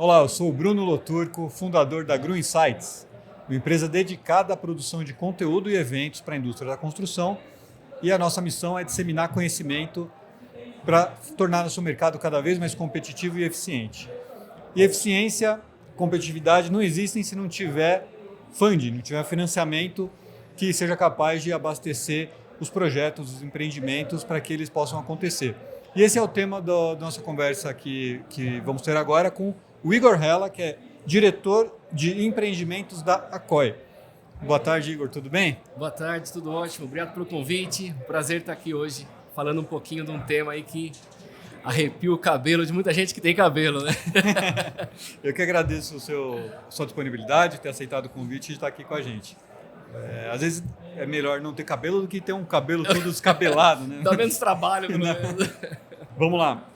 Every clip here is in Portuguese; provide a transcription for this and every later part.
Olá, eu sou o Bruno Loturco, fundador da Gru Insights, uma empresa dedicada à produção de conteúdo e eventos para a indústria da construção, e a nossa missão é disseminar conhecimento para tornar nosso mercado cada vez mais competitivo e eficiente. E eficiência, competitividade não existem se não tiver funding, não tiver financiamento que seja capaz de abastecer os projetos, os empreendimentos para que eles possam acontecer. E esse é o tema da nossa conversa que vamos ter agora com o Igor Hella, que é diretor de empreendimentos da Akoi. Boa tarde, Igor, tudo bem? Boa tarde, tudo ótimo. Obrigado pelo convite. Prazer estar aqui hoje, falando um pouquinho de um tema aí que arrepia o cabelo de muita gente que tem cabelo, né? Eu que agradeço sua disponibilidade, ter aceitado o convite e estar aqui com a gente. Às vezes é melhor não ter cabelo do que ter um cabelo todo descabelado, né? Dá menos trabalho, pelo menos. Vamos lá.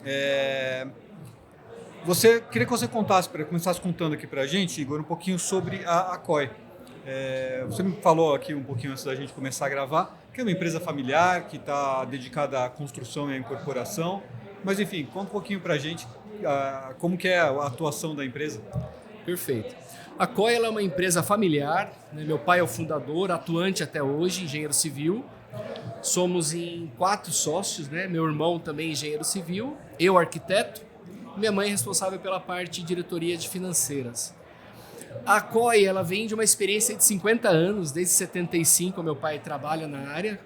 Queria que você começasse contando aqui pra gente, Igor, um pouquinho sobre a Akoi. Você me falou aqui um pouquinho antes da gente começar a gravar, que é uma empresa familiar, que está dedicada à construção e à incorporação. Mas enfim, conta um pouquinho pra gente como que é a atuação da empresa. Perfeito. A Akoi é uma empresa familiar, né? Meu pai é o fundador, atuante até hoje, engenheiro civil. Somos em 4 sócios, né? Meu irmão também engenheiro civil, eu arquiteto, minha mãe é responsável pela parte de diretoria de financeiras. A Akoi, ela vem de uma experiência de 50 anos, desde 75 meu pai trabalha na área,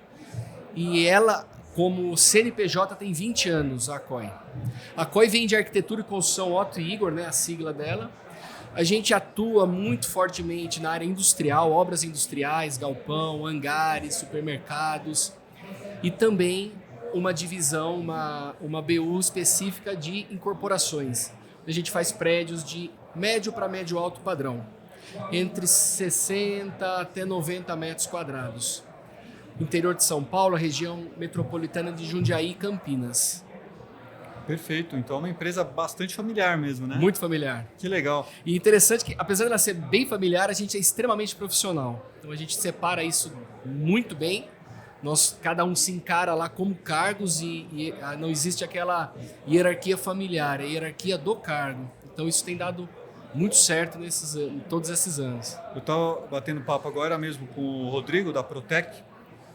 e ela, como CNPJ, tem 20 anos, a Akoi. A Akoi vem de arquitetura e construção Otto e Igor, né? A sigla dela. A gente atua muito fortemente na área industrial, obras industriais, galpão, hangares, supermercados e também uma divisão, uma BU específica de incorporações. A gente faz prédios de médio para médio alto padrão, entre 60 até 90 metros quadrados. Interior de São Paulo, região metropolitana de Jundiaí e Campinas. Perfeito, então é uma empresa bastante familiar mesmo, né? Muito familiar. Que legal. E interessante que, apesar dela ser bem familiar, a gente é extremamente profissional. Então a gente separa isso muito bem. Cada um se encara lá como cargos e não existe aquela hierarquia familiar, é a hierarquia do cargo. Então isso tem dado muito certo em todos esses anos. Eu estava batendo papo agora mesmo com o Rodrigo da Protec,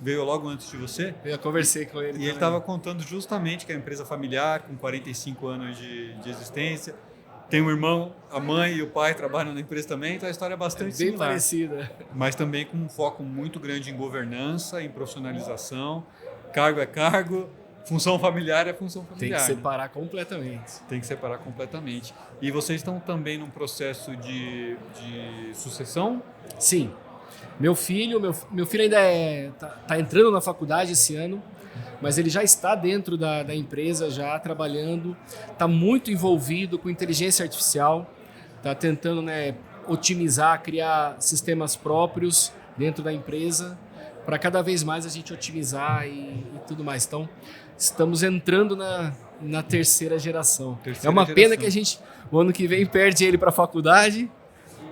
veio logo antes de você. Eu conversei com ele. E ele estava contando justamente que é uma empresa familiar, com 45 anos de existência. Tem um irmão, a mãe e o pai trabalham na empresa também, então a história é bastante bem similar. Parecida. Mas também com um foco muito grande em governança, em profissionalização. Cargo é cargo, função familiar é função familiar. Tem que separar completamente. Tem que separar completamente. E vocês estão também num processo de sucessão? Sim. Meu filho ainda tá entrando na faculdade esse ano, mas ele já está dentro da empresa, já trabalhando, está muito envolvido com inteligência artificial, está tentando, né, otimizar, criar sistemas próprios dentro da empresa, para cada vez mais a gente otimizar e tudo mais. Então, estamos entrando na terceira geração. É uma pena que a gente, o ano que vem, perde ele para a faculdade,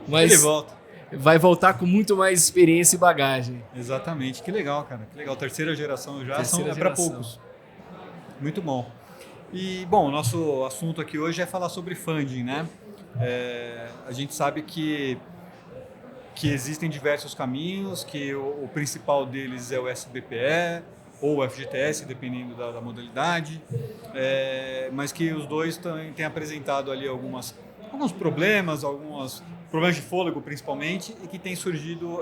mas ele volta. Vai voltar com muito mais experiência e bagagem. Exatamente, que legal, cara. Que legal, terceira geração já é para poucos. Muito bom. E, bom, o nosso assunto aqui hoje é falar sobre funding, né? A gente sabe que existem diversos caminhos, que o principal deles é o SBPE ou o FGTS, dependendo da modalidade, mas que os dois têm apresentado ali alguns problemas, alguns problemas de fôlego principalmente, e que tem surgido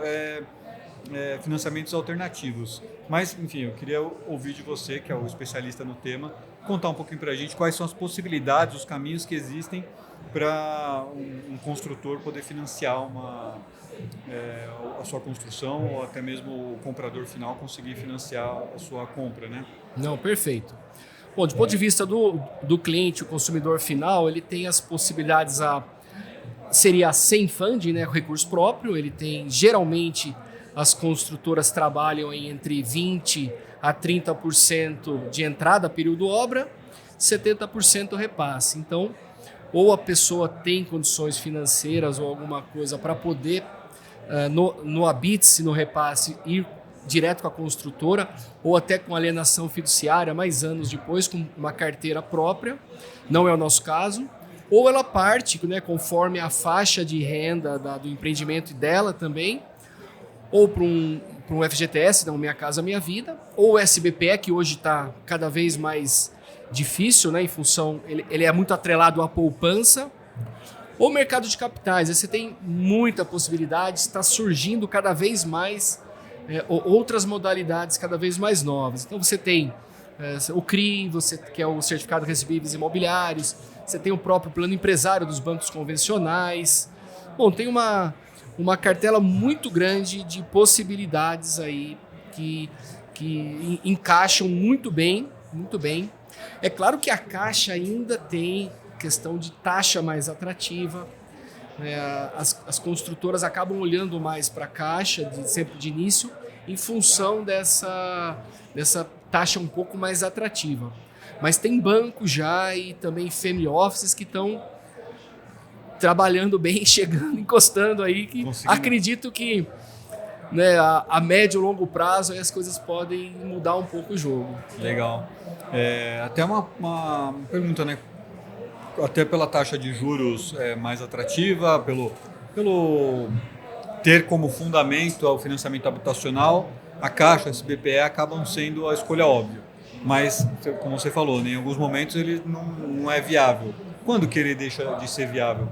financiamentos alternativos. Mas, enfim, eu queria ouvir de você, que é o especialista no tema, contar um pouquinho para a gente quais são as possibilidades, os caminhos que existem para um construtor poder financiar a sua construção, ou até mesmo o comprador final conseguir financiar a sua compra, né? Não, perfeito. Bom, do ponto de vista do cliente, o consumidor final, ele tem as possibilidades seria sem funding, né, recurso próprio. Ele tem, geralmente, as construtoras trabalham entre 20% a 30% de entrada, período obra, 70% repasse. Então, ou a pessoa tem condições financeiras ou alguma coisa para poder, no habite-se, no repasse, ir direto com a construtora, ou até com alienação fiduciária, mais anos depois, com uma carteira própria. Não é o nosso caso. ou ela parte, né, conforme a faixa de renda do empreendimento dela também, ou para um FGTS, não Minha Casa Minha Vida, ou o SBPE, que hoje está cada vez mais difícil, né, em função, ele é muito atrelado à poupança, ou mercado de capitais. Aí você tem muita possibilidade, está surgindo cada vez mais outras modalidades cada vez mais novas. Então você tem o CRI, que é o Certificado de Recebíveis Imobiliários, você tem o próprio plano empresário dos bancos convencionais. Bom, tem uma cartela muito grande de possibilidades aí que encaixam muito bem, muito bem. É claro que a Caixa ainda tem questão de taxa mais atrativa, né? As construtoras acabam olhando mais para a Caixa, sempre de início, em função dessa taxa um pouco mais atrativa. Mas tem bancos já e também family offices que estão trabalhando bem, chegando, encostando aí, que acredito que, né, a médio e longo prazo aí as coisas podem mudar um pouco o jogo. Legal. Até uma pergunta, né? Até pela taxa de juros mais atrativa, pelo ter como fundamento o financiamento habitacional, a Caixa, a SBPE acabam sendo a escolha óbvia. Mas, como você falou, né, em alguns momentos ele não é viável. Quando que ele deixa de ser viável?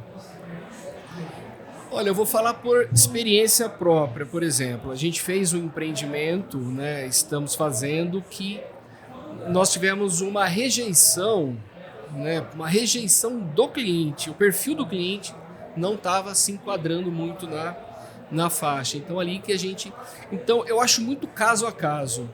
Olha, eu vou falar por experiência própria. Por exemplo, a gente fez um empreendimento, né, estamos fazendo, que nós tivemos uma rejeição, né, uma rejeição do cliente. O perfil do cliente não estava se enquadrando muito na faixa. Então, ali que a gente... Então, eu acho muito caso a caso.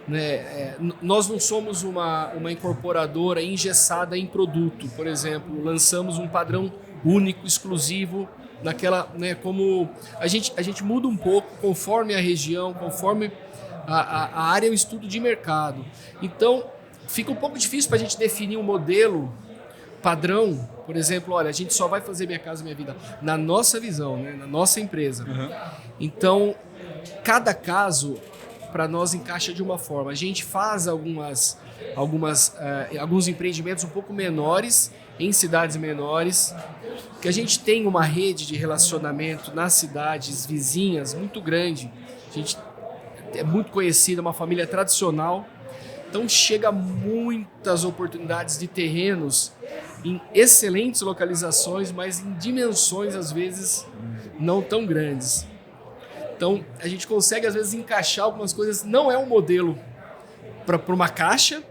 Né? Nós não somos uma incorporadora engessada em produto. Por exemplo, lançamos um padrão único, exclusivo, naquela, né, como a gente muda um pouco conforme a região, conforme a área e o estudo de mercado. Então, fica um pouco difícil para a gente definir um modelo padrão. Por exemplo, olha, a gente só vai fazer Minha Casa Minha Vida na nossa visão, né, na nossa empresa. Uhum. Então, cada caso para nós encaixa de uma forma. A gente faz alguns empreendimentos um pouco menores, em cidades menores, que a gente tem uma rede de relacionamento nas cidades vizinhas muito grande. A gente é muito conhecida, uma família tradicional. Então chega muitas oportunidades de terrenos em excelentes localizações, mas em dimensões às vezes não tão grandes. Então a gente consegue às vezes encaixar algumas coisas, não é um modelo para uma Caixa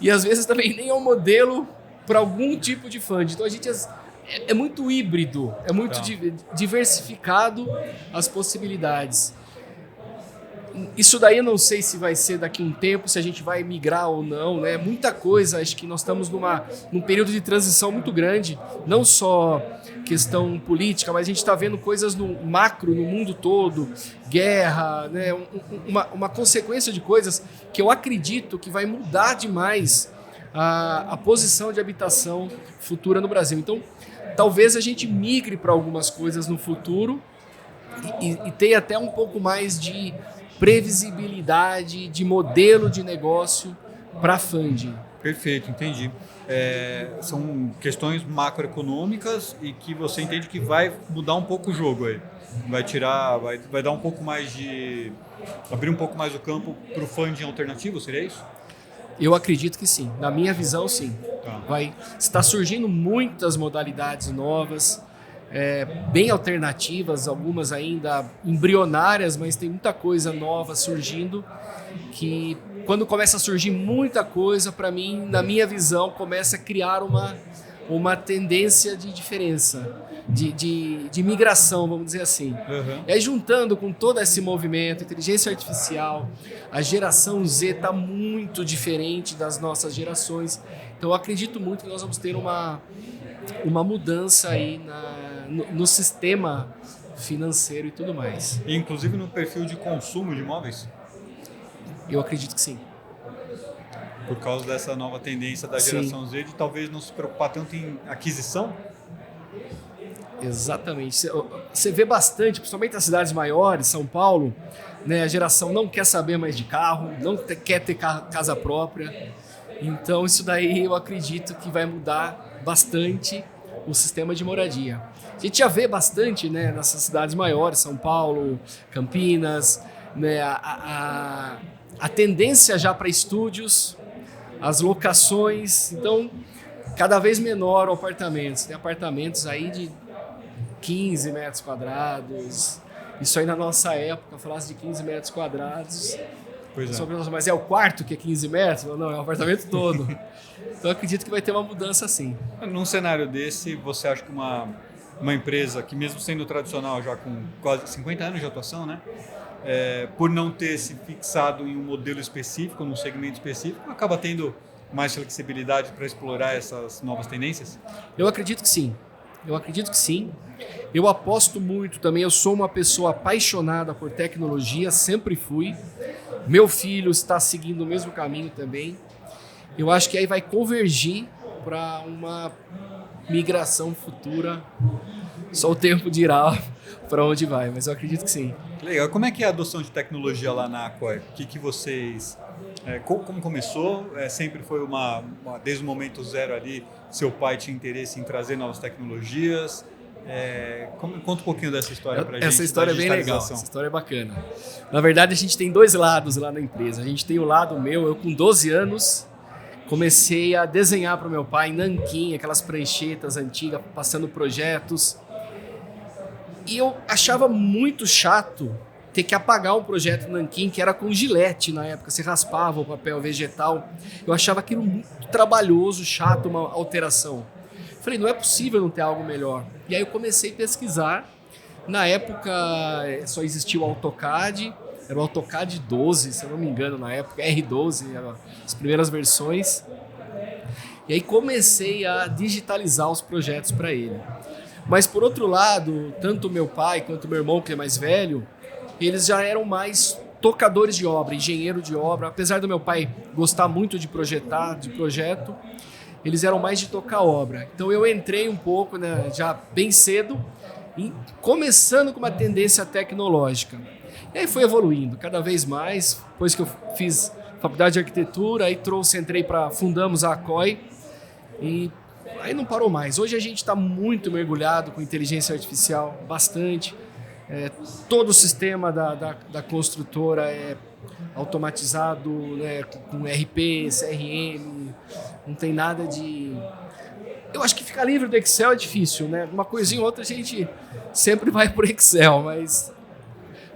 e às vezes também nem é um modelo para algum tipo de fundo. Então a gente é muito híbrido, é muito diversificado as possibilidades. Isso daí eu não sei se vai ser daqui a um tempo, se a gente vai migrar ou não, né? Muita coisa, acho que nós estamos num período de transição muito grande, não só questão política, mas a gente está vendo coisas no macro, no mundo todo, guerra, né? Uma consequência de coisas que eu acredito que vai mudar demais a posição de habitação futura no Brasil. Então, talvez a gente migre para algumas coisas no futuro e tenha até um pouco mais de previsibilidade, de modelo de negócio para funding. Perfeito, entendi. São questões macroeconômicas e que você entende que vai mudar um pouco o jogo aí. Vai dar um pouco mais de... abrir um pouco mais o campo para o funding alternativo, seria isso? Eu acredito que sim. Na minha visão, sim. Tá. Está surgindo muitas modalidades novas, bem alternativas, algumas ainda embrionárias, mas tem muita coisa nova surgindo que, quando começa a surgir muita coisa, para mim, na minha visão, começa a criar uma tendência de diferença, de migração, vamos dizer assim. Uhum. E aí, juntando com todo esse movimento, inteligência artificial, a geração Z está muito diferente das nossas gerações. Então, eu acredito muito que nós vamos ter uma mudança aí no sistema financeiro e tudo mais. E inclusive no perfil de consumo de imóveis? Eu acredito que sim. Por causa dessa nova tendência da geração Z de talvez não se preocupar tanto em aquisição? Exatamente. Você vê bastante, principalmente nas cidades maiores, São Paulo, né, a geração não quer saber mais de carro, não quer ter casa própria. Então isso daí eu acredito que vai mudar bastante o sistema de moradia. A gente já vê bastante, né, nessas cidades maiores, São Paulo, Campinas, né, a tendência já para estúdios, as locações, então cada vez menor o apartamentos. Tem apartamentos aí de 15 metros quadrados. Isso aí na nossa época, falasse de 15 metros quadrados. Pois é. Mas é o quarto que é 15 metros? Não, é o apartamento todo. Então eu acredito que vai ter uma mudança sim. Num cenário desse, você acha que uma empresa que mesmo sendo tradicional, já com quase 50 anos de atuação, né? Por não ter se fixado em um modelo específico, num segmento específico, acaba tendo mais flexibilidade para explorar essas novas tendências? Eu acredito que sim. Eu aposto muito também, eu sou uma pessoa apaixonada por tecnologia, sempre fui. Meu filho está seguindo o mesmo caminho também. Eu acho que aí vai convergir para uma migração futura. Só o tempo dirá para onde vai, mas eu acredito que sim. Legal. Como é que é a adoção de tecnologia lá na Acquair? O que vocês... como começou? Sempre foi desde o momento zero ali, seu pai tinha interesse em trazer novas tecnologias? Conta um pouquinho dessa história para a gente. Essa história é bem legal, essa história é bacana. Na verdade, a gente tem dois lados lá na empresa. A gente tem o lado meu, eu com 12 anos, comecei a desenhar para o meu pai em nanquim, aquelas pranchetas antigas, passando projetos. E eu achava muito chato ter que apagar um projeto nanquim que era com gilete na época, você raspava o papel vegetal. Eu achava aquilo muito trabalhoso, chato, uma alteração. Falei, não é possível não ter algo melhor. E aí eu comecei a pesquisar. Na época só existia o AutoCAD, era o AutoCAD 12, se eu não me engano, na época, R12, as primeiras versões. E aí comecei a digitalizar os projetos para ele. Mas por outro lado, tanto meu pai quanto meu irmão, que é mais velho, eles já eram mais tocadores de obra, engenheiro de obra. Apesar do meu pai gostar muito de projetar, de projeto, eles eram mais de tocar obra. Então eu entrei um pouco, né, já bem cedo, começando com uma tendência tecnológica. E aí foi evoluindo cada vez mais. Depois que eu fiz faculdade de arquitetura, aí fundamos a Acquair e aí não parou mais. Hoje a gente está muito mergulhado com inteligência artificial, bastante. Todo o sistema da construtora é automatizado, né, com RP, CRM, não tem nada de... Eu acho que ficar livre do Excel é difícil, né? Uma coisinha ou outra a gente sempre vai por Excel, mas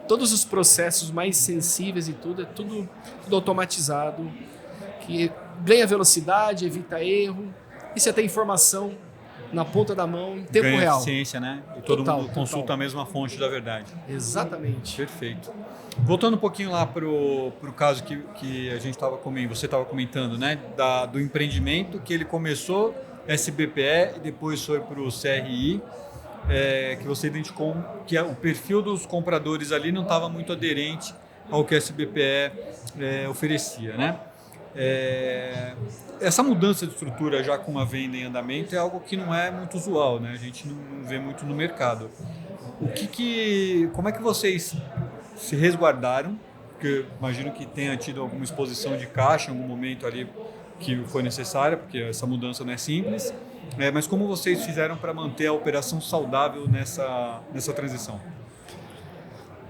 todos os processos mais sensíveis e tudo, é tudo automatizado, que ganha velocidade, evita erro, e você tem informação na ponta da mão, em tempo real. Eficiência, né? E todo mundo consulta a mesma fonte da verdade. Exatamente. Perfeito. Voltando um pouquinho lá pro caso que a gente você estava comentando, né? Do empreendimento, que ele começou SBPE e depois foi para o CRI, que você identificou que o perfil dos compradores ali não estava muito aderente ao que a SBPE oferecia, né? Essa mudança de estrutura já com uma venda em andamento é algo que não é muito usual, né? A gente não vê muito no mercado. Como é que vocês se resguardaram? Porque eu imagino que tenha tido alguma exposição de caixa em algum momento ali que foi necessária, porque essa mudança não é simples. Mas como vocês fizeram para manter a operação saudável nessa transição?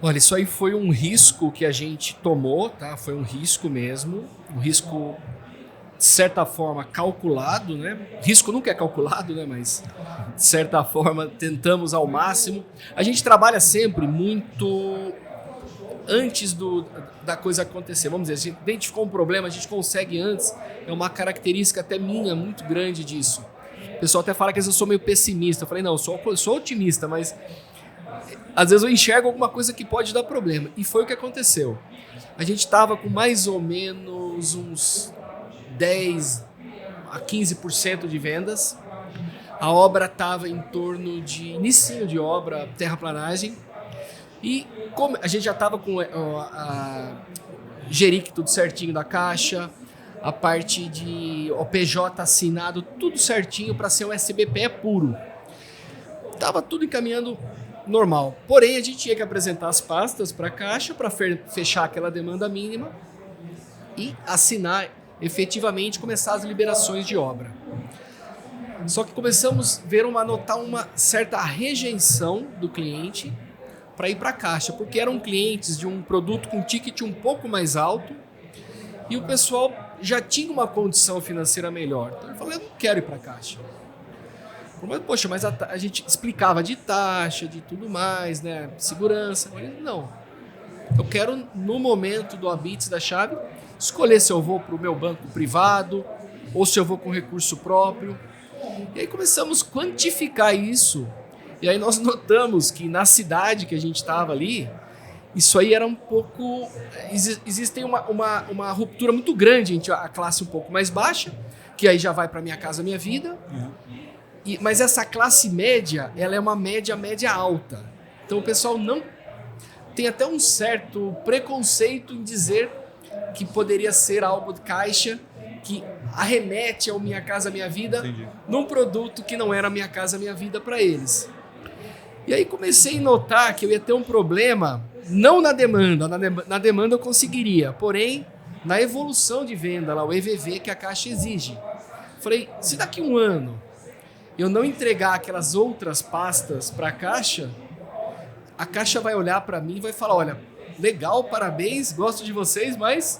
Olha, isso aí foi um risco que a gente tomou, tá? Foi um risco mesmo, um risco de certa forma calculado, né? Risco nunca é calculado, né? Mas de certa forma tentamos ao máximo. A gente trabalha sempre muito antes da coisa acontecer. Vamos dizer, a gente identificou um problema, a gente consegue antes. É uma característica até minha muito grande disso. O pessoal até fala que às vezes eu sou meio pessimista. Eu falei, não, eu sou otimista, mas às vezes eu enxergo alguma coisa que pode dar problema. E foi o que aconteceu. A gente estava com mais ou menos uns 10 a 15% de vendas. A obra estava em torno de inicinho de obra, terraplanagem. E como a gente já estava com a Geric tudo certinho da caixa, a parte de OPJ assinado, tudo certinho para ser um SBPE puro. Estava tudo encaminhando normal. Porém, a gente tinha que apresentar as pastas para a Caixa para fechar aquela demanda mínima e assinar efetivamente, começar as liberações de obra. Só que começamos a notar uma certa rejeição do cliente para ir para a caixa, porque eram clientes de um produto com ticket um pouco mais alto e o pessoal já tinha uma condição financeira melhor. Então eu falei, eu não quero ir para a caixa. Mas, poxa, mas a gente explicava de taxa, de tudo mais, né? Segurança. Eu falei, não. Eu quero, no momento do Habits da chave, escolher se eu vou para o meu banco privado ou se eu vou com recurso próprio. E aí começamos a quantificar isso. E aí nós notamos que na cidade que a gente estava ali, isso aí era um pouco... Existe uma ruptura muito grande entre a classe um pouco mais baixa, que aí já vai para Minha Casa Minha Vida. Mas essa classe média, ela é uma média alta. Então o pessoal não... Tem até um certo preconceito em dizer que poderia ser algo de caixa, que arremete ao Minha Casa Minha Vida. Entendi. Num produto que não era Minha Casa Minha Vida para eles. E aí comecei a notar que eu ia ter um problema, não na demanda, na demanda eu conseguiria, porém na evolução de venda, lá, o EVV que a Caixa exige. Falei, se daqui um ano eu não entregar aquelas outras pastas para a Caixa vai olhar para mim e vai falar, olha, legal, parabéns, gosto de vocês, mas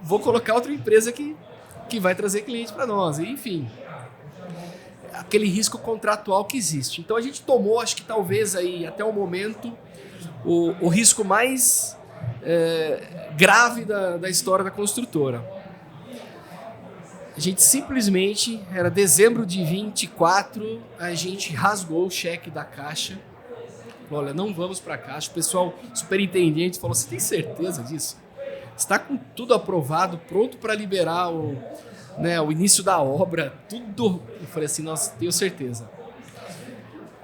vou colocar outra empresa que vai trazer cliente para nós, e, enfim. Aquele risco contratual que existe. Então a gente tomou, acho que talvez aí, até o momento, o risco mais grave da história da construtora. A gente simplesmente, era dezembro de 24, a gente rasgou o cheque da Caixa. Falou, olha, não vamos para a Caixa. O pessoal superintendente falou, você tem certeza disso? Está com tudo aprovado, pronto para liberar o início da obra, tudo. Eu falei assim, nossa, tenho certeza.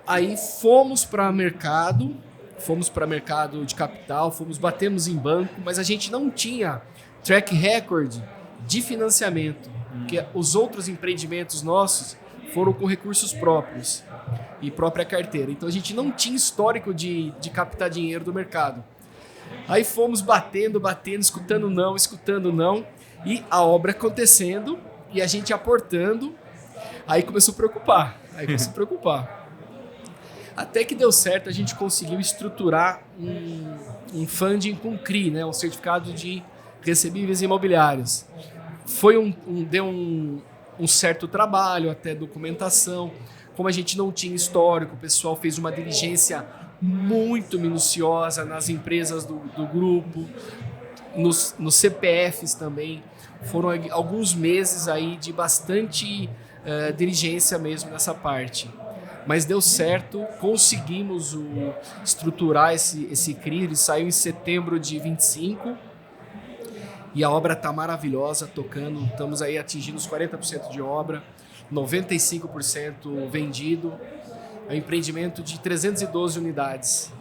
Aí fomos para mercado de capital, batemos em banco, mas a gente não tinha track record de financiamento, porque os outros empreendimentos nossos foram com recursos próprios e própria carteira. Então a gente não tinha histórico de captar dinheiro do mercado. Aí fomos batendo, escutando não, e a obra acontecendo e a gente aportando. Aí começou a preocupar. Até que deu certo, a gente conseguiu estruturar um funding com CRI, né? Um certificado de recebíveis imobiliários. Deu um certo trabalho, até documentação. Como a gente não tinha histórico, o pessoal fez uma diligência muito minuciosa nas empresas do grupo, nos CPFs também. Foram alguns meses aí de bastante diligência mesmo nessa parte. Mas deu certo, conseguimos estruturar esse CRI, ele saiu em setembro de 25 e a obra está maravilhosa, tocando, estamos aí atingindo os 40% de obra, 95% vendido, é um empreendimento de 312 unidades.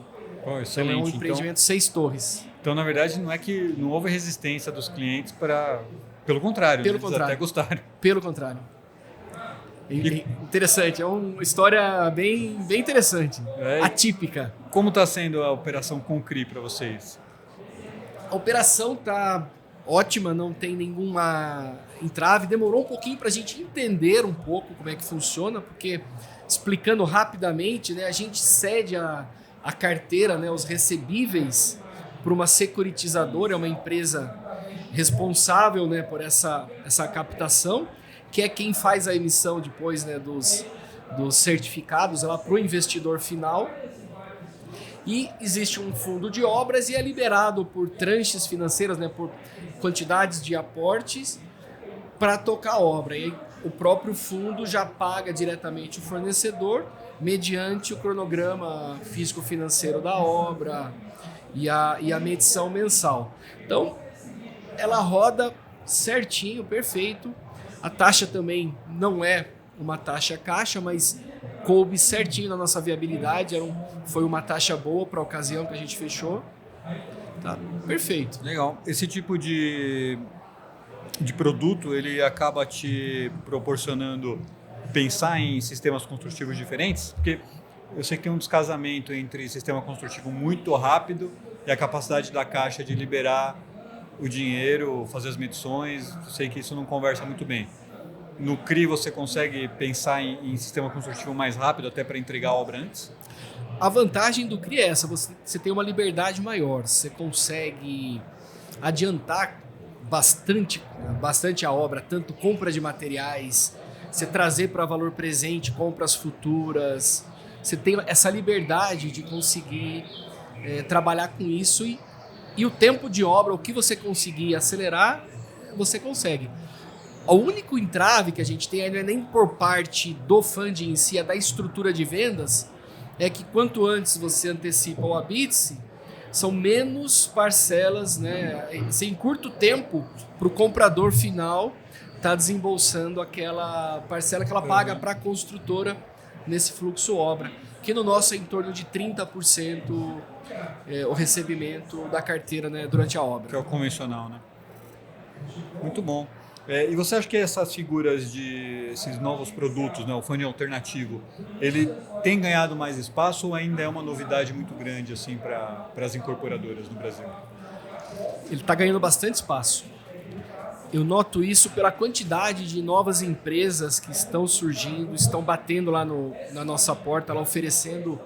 Oh, excelente. Então é um empreendimento de 6 torres. Então, na verdade, não é que não houve resistência dos clientes para... Pelo contrário, eles até gostaram. Pelo contrário. Interessante, é uma história bem interessante, atípica. Como está sendo a operação com o CRI para vocês? A operação está ótima, não tem nenhuma entrave. Demorou um pouquinho para a gente entender um pouco como é que funciona, porque, explicando rapidamente, né, a gente cede a carteira, né, os recebíveis, para uma securitizadora, é uma empresa responsável, né, por essa captação, que é quem faz a emissão depois, né, dos certificados para o investidor final. E existe um fundo de obras e é liberado por tranches financeiras, né, por quantidades de aportes para tocar a obra. E aí, o próprio fundo já paga diretamente o fornecedor mediante o cronograma físico-financeiro da obra e a medição mensal. Então, ela roda certinho, perfeito. A taxa também não é uma taxa caixa, mas coube certinho na nossa viabilidade. Foi uma taxa boa para a ocasião que a gente fechou. Tá perfeito. Legal. Esse tipo de produto, ele acaba te proporcionando pensar em sistemas construtivos diferentes? Porque eu sei que tem um descasamento entre sistema construtivo muito rápido e a capacidade da Caixa de liberar o dinheiro, fazer as medições. Eu sei que isso não conversa muito bem. no CRI você consegue pensar em sistema construtivo mais rápido até para entregar a obra antes? A vantagem do CRI é essa, você tem uma liberdade maior, você consegue adiantar bastante a obra, tanto compra de materiais, você trazer para valor presente, compras futuras, você tem essa liberdade de conseguir trabalhar com isso e o tempo de obra, o que você conseguir acelerar, você consegue. O único entrave que a gente tem aí não é nem por parte do funding em si, é da estrutura de vendas, é que quanto antes você antecipa o habite-se, são menos parcelas, né? Em curto tempo, para o comprador final estar desembolsando aquela parcela que ela paga para a construtora nesse fluxo obra, que no nosso é em torno de 30% o recebimento da carteira, né, durante a obra. Que é o convencional, né? Muito bom. E você acha que essas figuras esses novos produtos, né, o funding alternativo, ele tem ganhado mais espaço ou ainda é uma novidade muito grande assim, para as incorporadoras no Brasil? Ele está ganhando bastante espaço. Eu noto isso pela quantidade de novas empresas que estão surgindo, estão batendo lá na nossa porta, lá oferecendo,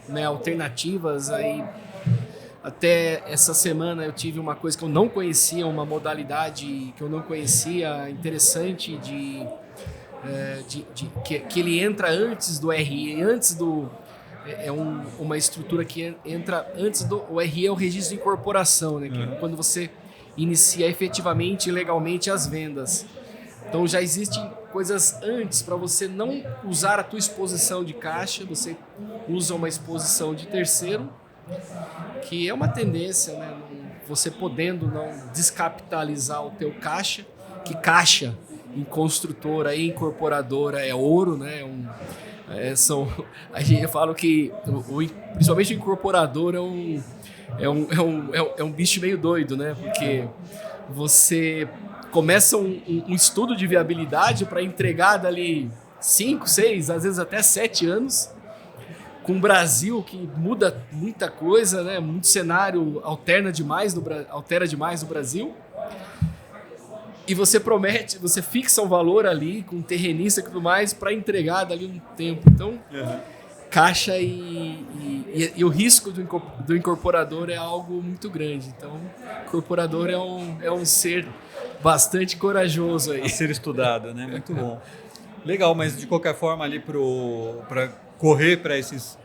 né, alternativas. Aí, até essa semana eu tive uma coisa que eu não conhecia, uma modalidade que eu não conhecia, interessante, que ele entra antes do RI, antes do... uma estrutura que entra antes do... O RI é o registro de incorporação, né? Que é quando você inicia efetivamente e legalmente as vendas. Então já existem coisas antes para você não usar a tua exposição de caixa, você usa uma exposição de terceiro, que é uma tendência, né? Você podendo não descapitalizar o teu caixa, que caixa em construtora e incorporadora é ouro, né? A gente fala que principalmente o incorporador é um bicho meio doido, né? Porque você começa um estudo de viabilidade para entregar dali 5, 6, às vezes até 7 anos, com o Brasil que muda muita coisa, né? Muito cenário altera demais no Brasil. E você promete, você fixa um valor ali com terrenista e tudo mais para entregar dali um tempo. Então, caixa e o risco do incorporador é algo muito grande. Então, o incorporador é um ser bastante corajoso aí. A ser estudado, né? Muito bom. Legal, mas de qualquer forma ali para correr para esses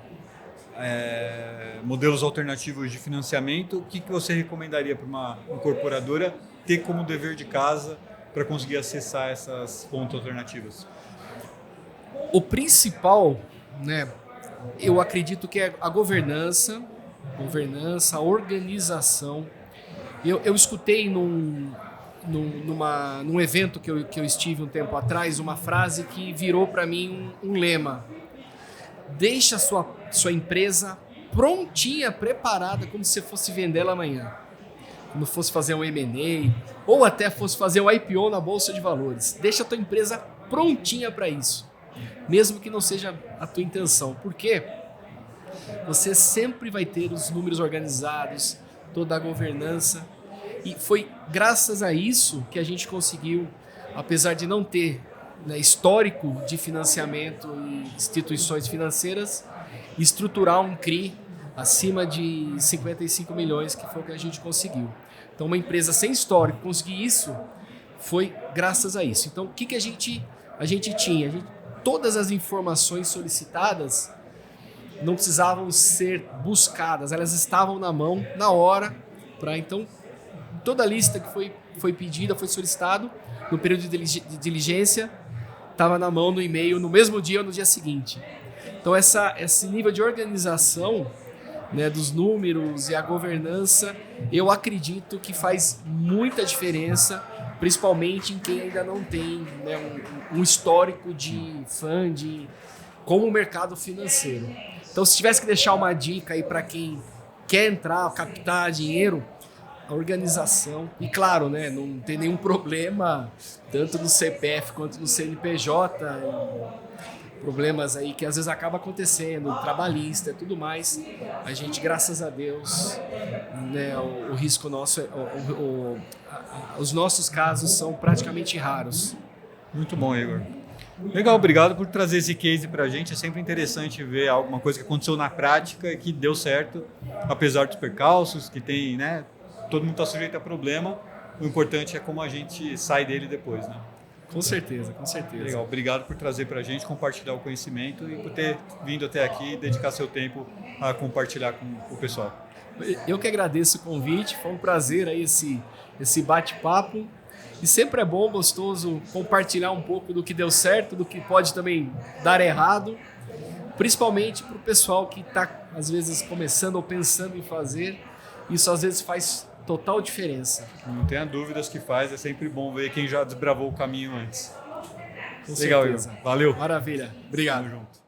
modelos alternativos de financiamento, o que você recomendaria para uma incorporadora ter como dever de casa para conseguir acessar essas fontes alternativas? O principal, né, eu acredito que é a governança, a organização. Eu escutei num evento que eu estive um tempo atrás, uma frase que virou para mim um lema. Deixa a sua empresa prontinha, preparada, como se você fosse vender ela amanhã. Quando fosse fazer um M&A, ou até fosse fazer um IPO na Bolsa de Valores. Deixa a tua empresa prontinha para isso, mesmo que não seja a tua intenção. Por quê? Você sempre vai ter os números organizados, toda a governança. E foi graças a isso que a gente conseguiu, apesar de não ter, né, histórico de financiamento e instituições financeiras, estruturar um CRI acima de 55 milhões, que foi o que a gente conseguiu. Então, uma empresa sem histórico conseguir isso foi graças a isso. Então, o que a gente tinha? Todas as informações solicitadas não precisavam ser buscadas, elas estavam na mão, na hora, então, toda a lista que foi pedida, foi solicitado no período de diligência, estava na mão no e-mail no mesmo dia ou no dia seguinte. Então, esse nível de organização, né, dos números e a governança, eu acredito que faz muita diferença, principalmente em quem ainda não tem, né, um histórico de funding como o mercado financeiro. Então, se tivesse que deixar uma dica aí para quem quer entrar, captar dinheiro, a organização, e claro, né, não tem nenhum problema tanto no CPF quanto no CNPJ, problemas aí que às vezes acaba acontecendo, trabalhista e tudo mais. A gente, graças a Deus, né, o risco nosso, os nossos casos são praticamente raros. Muito bom, Igor. Legal, obrigado por trazer esse case para a gente. É sempre interessante ver alguma coisa que aconteceu na prática e que deu certo, apesar dos percalços, que tem, né? Todo mundo está sujeito a problema. O importante é como a gente sai dele depois, né? Com certeza, com certeza. Legal, obrigado por trazer para a gente, compartilhar o conhecimento e por ter vindo até aqui e dedicar seu tempo a compartilhar com o pessoal. Eu que agradeço o convite, foi um prazer aí esse bate-papo. E sempre é bom, gostoso compartilhar um pouco do que deu certo, do que pode também dar errado, principalmente para o pessoal que está, às vezes, começando ou pensando em fazer. Isso, às vezes, faz total diferença. Não tenha dúvidas que faz, é sempre bom ver quem já desbravou o caminho antes. Com Legal, certeza. Igor. Valeu. Maravilha. Obrigado. Tamo junto.